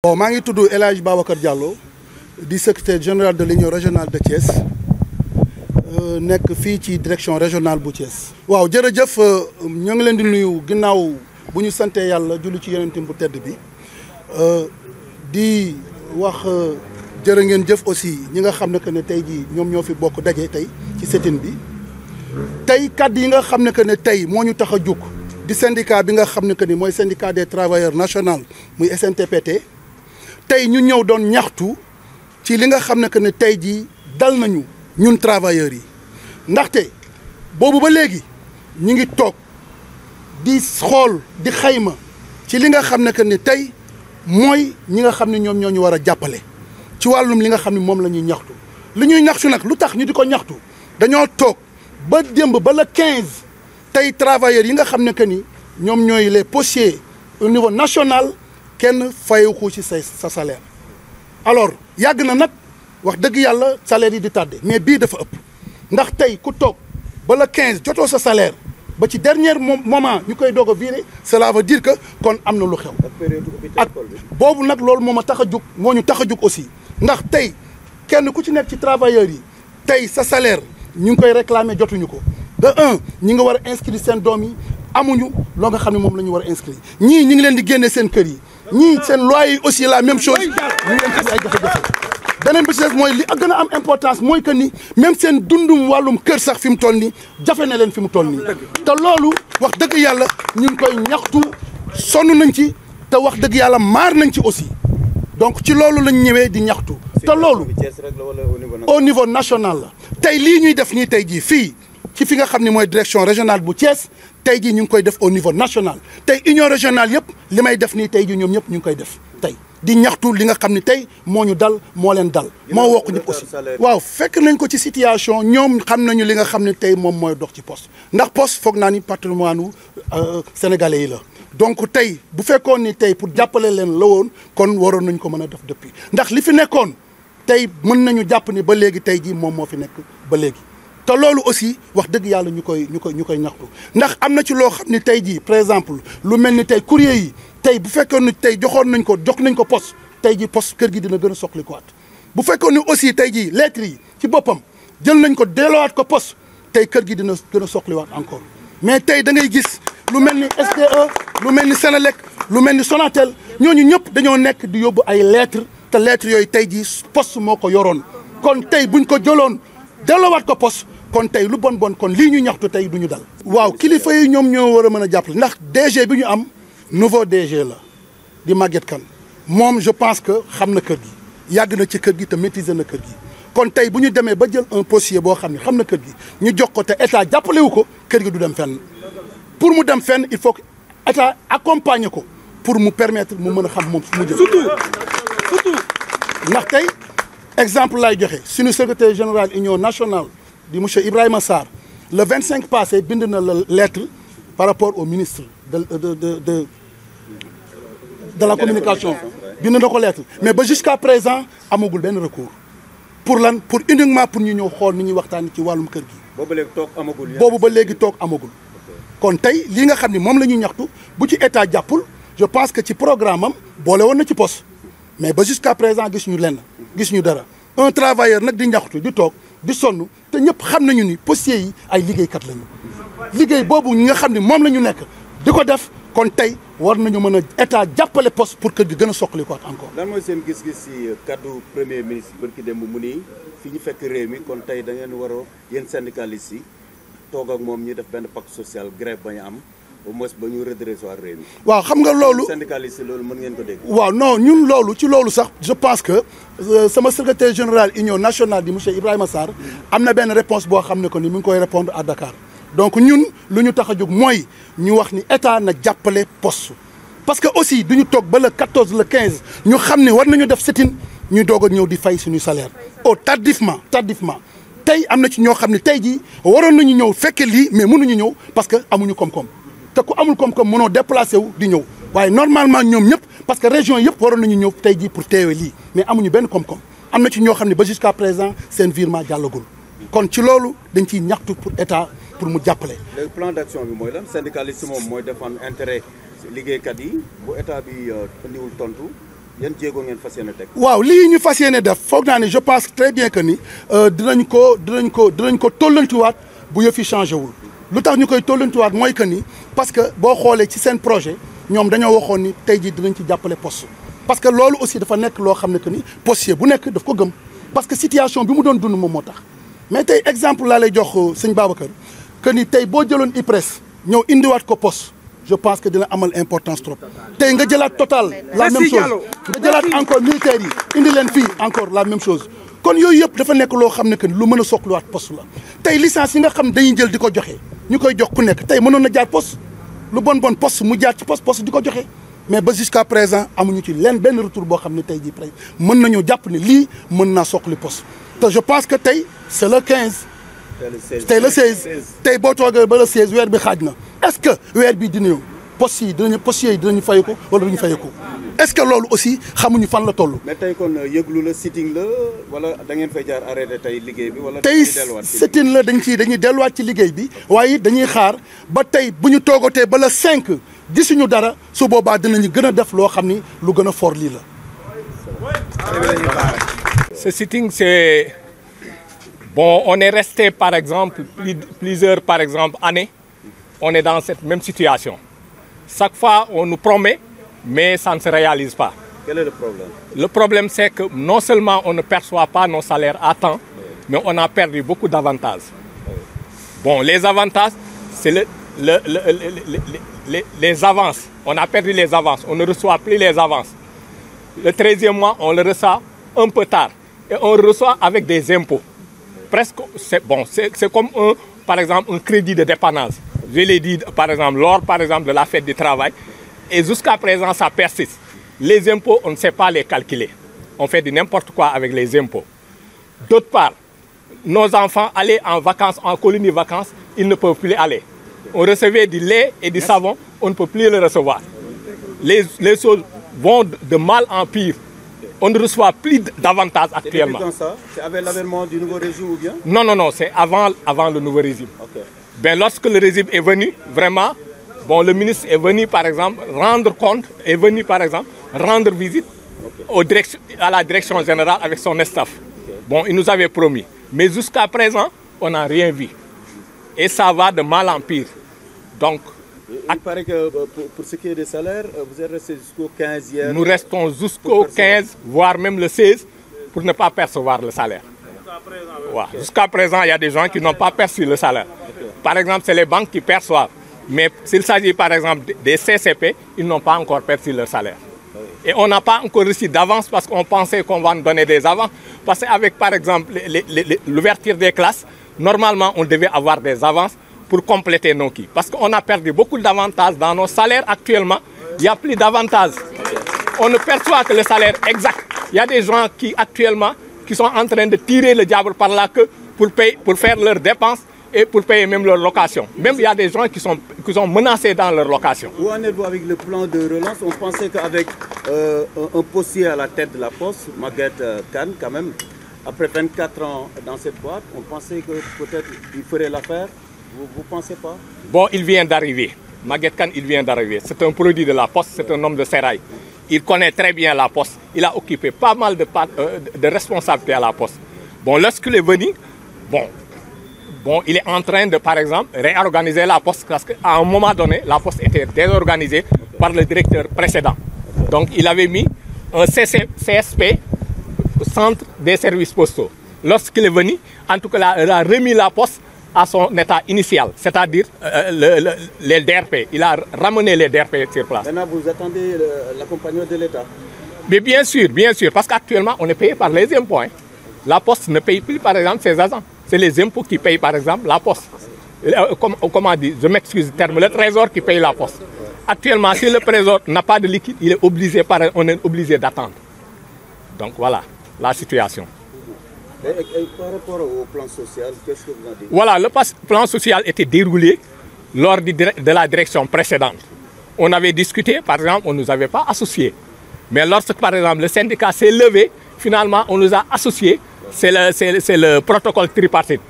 Bon, maa ngi tudd El Hadj Babacar Diallo di secrétaire général de l'union régionale de Thiès nekk fii ci direction régionale bu Thiès. waaw jërëjëf ñoo ngi leen di nuyu ginnaaw bu ñu sante yàlla julli ci yonentam bu tedd bi di wax jërë ngeen jëf aussi ñi nga xam ne que ne tey jii ñoom ñoo fi bokk daje tey ci sit-in bi tey kàddu yi nga xam ne que ne tey moo ñu tax a jóg di syndicat bi nga xam ne que ni mooy syndicat des travailleurs national muy SNTPT. tey ñu ñëw doon ñaxtu ci li nga xam ne que ne tey jii dal nañu ñun travailleurs yi ndaxte boobu ba léegi ñu ngi toog di xool di xayma ci li nga xam ne que ne tey mooy ñi nga xam ne ñoom ñoo ñu war a jàppale ci wàllum li nga xam ne moom la ñuy ñaxtu. li ñuy ñaxtu nag lu tax ñu di ko ñaxtu dañoo toog ba démb ba le 15 tey travailleurs yi nga xam ne que ni ñoom ñooy les postiers au niveau national. kenn fayu ko ci sa salaire alors yàgg na nag wax dëgg yàlla salaire yi di tardé mais bii dafa ëpp ndax tey ku toog ba la 15 jotoo sa salaire ba ci dernier moment ñu koy doog a viré cela veut dire que kon am na lu xew. ak boobu nag loolu moo ma tax a jug moo ñu tax a jug aussi ndax tey kenn ku ci nekk ci travailleurs yi tey sa salaire ñu ngi koy réclamer jotuñu ko de un ñi nga war a inscrire seen doom yi amuñu loo nga xam ne moom la ñu war a inscrire ñii ñi ngi leen di génne seen kër yi. ñii seen loi yi aussi la même chose ñu leen ci ay jafe-jafe beneen bi ci des mooy li ak gën a am importance mooy que ni même seen dundum wàllum kër sax fi mu toll nii jafe na leen fi mu toll nii te loolu wax dëgg yàlla ñu ngi koy ñaxtu sonn nañ ci te wax dëgg yàlla maar nañ ci aussi donc ci loolu lañ ñëwee di ñaxtu te loolu au niveau national la tey lii ñuy def nii tey jii fii ci fi nga xam ne mooy direction régionale bu Thiès tey jii ñu ngi koy def au niveau national tey union régionale yëpp li may def nii tey jii ñoom ñëpp ñu ngi koy def tey di ñaxtu li nga xam ne tey moo ñu dal moo leen dal moo wokk ñëpp aussi waaw fekk nañ ko ci situation ñoom xam nañu li nga xam ne tey moom mooy dox ci poste ndax poste foog naa ni patrimoine sénégalais yi la donc tey bu fekkoon ni tey pour jàppale leen la woon kon waroon nañ ko mën a def depuis ndax li fi nekkoon tey mën nañu jàpp ni ba léegi tey jii moom moo fi nekk ba léegi te loolu aussi wax dëgg yàlla ñu koy ñaxtu ndax am na ci loo xam ne tey jii par exemple lu mel ni tey courrier yi tey bu fekkoon ni tey jox nañ ko poste tey jii poste kër gi dina gën a soxli ko waat bu fekkoon ni aussi tey jii lettres yi ci boppam jël nañ ko delloowaat ko poste tey kër gi dina gën a soxliwaat encore mais tey da ngay gis lu mel ni SDE lu mel ni Senelec lu mel ni Sonatel ñooñu ñëpp dañoo nekk di yóbbu ay lettres te lettres yooyu tey jii poste moo ko yoroon kon tey buñ ko jëloon delloowaat ko poste kon tey lu bon kon lii ñu ñaxtu tey du ñu dal. waaw kilifa yi ñoom ñoo war a mën a jàppale ndax DG bi ñu am nouveau DG la di Maguette Kane moom je pense que xam na kër gi yàgg na ci kër gi te maîtriser na kër gi kon tey bu ñu demee ba jël un postier boo xam ne xam na kër gi ñu jox ko te état jàppalewu ko kër gi du dem fenn pour mu dem fenn il faut que état accompagner ko pour mu permettre mu mën a xam moom fu mu jëm. surtout ndax tey exemple lay joxe suñu secrétaire général union nationale. di monsieur Ibrahima Sarr le 25 passé bind na la lettre par rapport au ministre de la communication bind na ko lettre mais ba jusqu'à présent amagul benn recours pour lan pour uniquement pour ñu ñëw xool ni ñuy waxtaan ci wàllum kër gi. boobu ba léegi toog amagul. boobu ba léegi toog amagul. kon tey lii nga xam ni moom la ñuy ñaxtu bu ci état jàppul je pense que ci programme am boole woon na ci poste mais ba jusqu'à présent gis ñu lenn gis ñu dara un travailleur nag di ñaxtu di toog. di sonn te ñëpp xam nañu ni postiers yi ay liggéeykat lañu liggéey boobu ñi nga xam ne moom la ñu nekk di ko def kon tey war nañu mën a état jàppale poste pour kër gi gën a soqali ko encore. lan mooy seen gis-gis si kaddu premier ministre barki démb mu nii fi ñu fekk réew mi kon tey da ngeen war a yéen syndicalistes yi toog ak moom ñu def benn pacte social grève bañ a am au moins ba ñu redressé waat réew mi. waaw xam nga loolu syndicalistes yi loolu mën ngeen ko dégg. waaw non ñun loolu ci loolu sax je pense que sama secrétaire général union nationale di monsieur Ibrahima Sarr am na benn réponse boo xam ne que ni mu ngi koy répondre à Dakar donc ñun lu ñu tax a jóg mooy ñu wax ni état na jàppale poste parce que aussi du ñu toog ba le 14 le 15 ñu xam ne war nañu def sit-in ñu doog a ñëw di fay suñu salaire tardivement tey am na ci ñoo xam ne tey jii waroon nañu ñëw fekke lii mais mënuñu ñëw parce que amuñu koom-koom te ku amul koom-koom mënoo déplacé wu di ñëw waaye normalement ñoom ñëpp parce que région yëpp waroon nañu ñëw tey jii pour teewe lii mais amuñu benn koom-koom am na ci ñoo xam ne ba jusqu'à présent seen virement jàllagul kon ci loolu dañ ciy ñaxtu pour état pour mu jàppale. léegi plan d'action bi mooy lan syndicaliste moom mooy défendre intérêt liggéeykat yi bu état bi indiwul tontu yan jéego ngeen fas yéene teg. waaw lii ñu fas yéene def foog naa ne je pense très bien que ni dinañ ko tollantiwaat bu yëf yi changé wul. lu tax ñu koy tollantiwaat mooy que ni parce que boo xoolee ci seen projet ñoom dañoo waxoon ni tey jii dinañ ci jàppale poste. parce que loolu aussi dafa nekk loo xam ne que ni postier bu nekk daf ko gëm parce que situation bi mu doon dund moom moo tax mais tey exemple laa lay jox sëñ Babacar que ni tey boo jëloon IPRES ñëw indiwaat ko poste. je pense que dina amal importance trop tey nga jëlaat Total la même chose nga jëlaat encore militaires yi indi leen fii encore la même chose kon yooyu yëpp dafa nekk loo xam ne que lu mën a soxlawaat poste la tey licence yi nga xam dañuy jël di ko joxe ñu koy jox ku nekk tey mënoon na jaar poste lu bon poste mu jaar ci poste di ko joxe mais ba jusqu'à présent amuñu ci leen benn retour boo xam ne tey jii presque mën nañoo jàpp ne lii mën naa soxli poste te je pense que tey c'est le 15 tey le 16 tey boo toogee ba le 16 weer bi xaaj na est-ce que weer bi dina ñëw postiers yi dinañu fay ko wala duñu fay ko est-ce que loolu aussi xamuñu fan la toll. mais tey kon yëglu la sitting la wala da ngeen fay jaar arrêté tey liggéey bi wala. tey sitting la dañuy delluwaat ci liggéey bi waaye dañuy xaar ba tey bu ñu toogatee ba le 5 gisuñu dara su boobaa dinañu gën a def loo xam ni lu gën a fort lii la. Ce sitting c'est bon, on est resté par exemple plusieurs par exemple années. On est dans cette même situation. Chaque fois, on nous promet, mais ça ne se réalise pas. Quel est le problème? Le problème, c'est que non seulement on ne perçoit pas nos salaires à temps, mais on a perdu beaucoup d'avantages. Bon, les avantages, c'est les avances. On a perdu les avances. On ne reçoit plus les avances. Le 13e mois, on le reçoit un peu tard. Et on le reçoit avec des impôts. Presque, c'est comme par exemple, un crédit de dépannage. Je l'ai dit, par exemple, lors par exemple, de la fête du travail. Et jusqu'à présent, ça persiste. Les impôts, on ne sait pas les calculer. On fait du n'importe quoi avec les impôts. D'autre part, nos enfants allaient en vacances, en colonie de vacances, ils ne peuvent plus aller. On recevait du lait et du savon, on ne peut plus le recevoir. Les choses vont de mal en pire. On ne reçoit plus d'avantages actuellement. C'est ça? C'est avec l'avènement du nouveau régime ou bien? Non, c'est avant le nouveau régime. Okay. Ben, lorsque le régime est venu, vraiment, bon, le ministre est venu, par exemple, rendre compte, est venu, par exemple, rendre visite à la direction générale avec son staff. Okay. Bon, il nous avait promis. Mais jusqu'à présent, on n'a rien vu. Et ça va de mal en pire. Donc, il paraît que pour ce qui est des salaires, vous êtes resté jusqu'au 15 hier. Nous restons jusqu'au 15, voire même le 16, pour ne pas percevoir le salaire. Ouais. Okay. Jusqu'à présent, il y a des gens qui n'ont pas perçu le salaire. Okay. Par exemple, c'est les banques qui perçoivent. Mais s'il s'agit par exemple des CCP, ils n'ont pas encore perçu leur salaire. Et on n'a pas encore reçu d'avance parce qu'on pensait qu'on va nous donner des avances. Parce qu'avec par exemple l'ouverture des classes, normalement on devait avoir des avances pour compléter nos quilles. Parce qu'on a perdu beaucoup d'avantages dans nos salaires actuellement. Il n'y a plus d'avantages. On ne perçoit que le salaire exact. Il y a des gens qui actuellement qui sont en train de tirer le diable par la queue pour faire leurs dépenses et pour payer même leur location. Même il y a des gens qui sont menacés dans leur location. Où en êtes-vous avec le plan de relance? On pensait qu'avec un postier à la tête de la poste, Maguette Kane quand même, après 24 ans dans cette boîte, on pensait que peut-être il ferait l'affaire. Vous ne pensez pas? Bon, il vient d'arriver. Maguette Kane, il vient d'arriver. C'est un produit de la poste, c'est un homme de sérail. Il connaît très bien la poste. Il a occupé pas mal de responsabilités à la poste. Bon, lorsqu'il est venu, bon, il est en train de, par exemple, réorganiser la poste parce qu'à un moment donné, la poste était désorganisée par le directeur précédent. Donc, il avait mis un CSP, Centre des services postaux. Lorsqu'il est venu, en tout cas, il a remis la poste à son état initial, c'est-à-dire les DRP. Il a ramené les DRP sur place. Maintenant, vous attendez l'accompagnement de l'État? Mais bien sûr, parce qu'actuellement, on est payé par les impôts. Hein. La poste ne paye plus, par exemple, ses agents. C'est les impôts qui payent, par exemple, la poste. Comment dire, je m'excuse du terme, le trésor qui paye la poste. Actuellement, si le trésor n'a pas de liquide, on est obligé d'attendre. Donc voilà la situation. Et par rapport au plan social, qu'est-ce que vous en dites? Voilà, le plan social était déroulé lors de la direction précédente. On avait discuté, par exemple, on ne nous avait pas associés. Mais lorsque, par exemple, le syndicat s'est levé, finalement, on nous a associés. C'est le protocole tripartite.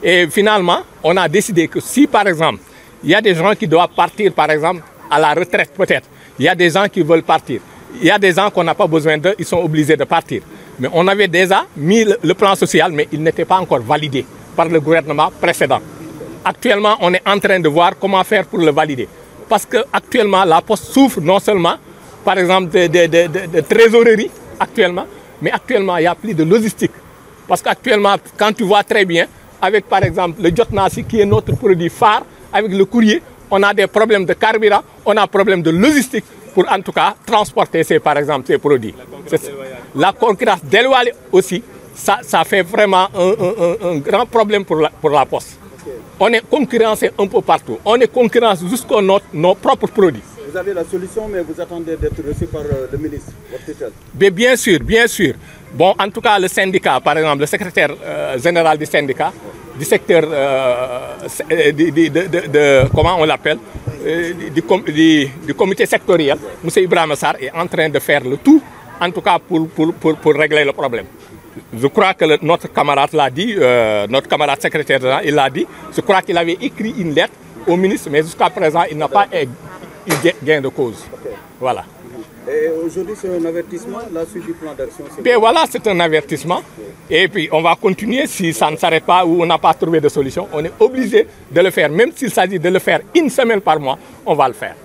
Et finalement, on a décidé que si, par exemple, il y a des gens qui doivent partir, par exemple, à la retraite peut-être, il y a des gens qui veulent partir, il y a des gens qu'on n'a pas besoin d'eux, ils sont obligés de partir. Mais on avait déjà mis le plan social, mais il n'était pas encore validé par le gouvernement précédent. Actuellement, on est en train de voir comment faire pour le valider. Parce qu'actuellement, la Poste souffre non seulement, par exemple, de trésorerie, actuellement, mais actuellement, il n'y a plus de logistique. Parce qu'actuellement, quand tu vois très bien, avec par exemple le Jotnasi, qui est notre produit phare, avec le courrier, on a des problèmes de carburant, on a un problème de logistique pour en tout cas transporter par exemple ces produits. La concurrence déloyale aussi, ça fait vraiment un grand problème pour la Poste. On est concurrencé un peu partout. On est concurrencé jusqu'à nos propres produits. Vous avez la solution, mais vous attendez d'être reçu par le ministre, votre tutelle. Mais bien sûr, bien sûr. Bon, en tout cas, le syndicat, par exemple, le secrétaire général du syndicat, du secteur, comment on l'appelle, du comité sectoriel, M. Ibrahim Sarr, est en train de faire le tout, en tout cas pour régler le problème. Je crois que notre camarade l'a dit, notre camarade secrétaire général, il l'a dit. Je crois qu'il avait écrit une lettre au ministre, mais jusqu'à présent, il n'a pas eu gain de cause. Okay. Voilà. Et aujourd'hui, c'est un avertissement, la suite du plan d'action. Voilà, c'est un avertissement. Et puis, on va continuer. Si ça ne s'arrête pas ou on n'a pas trouvé de solution, on est obligé de le faire. Même s'il s'agit de le faire une semaine par mois, on va le faire.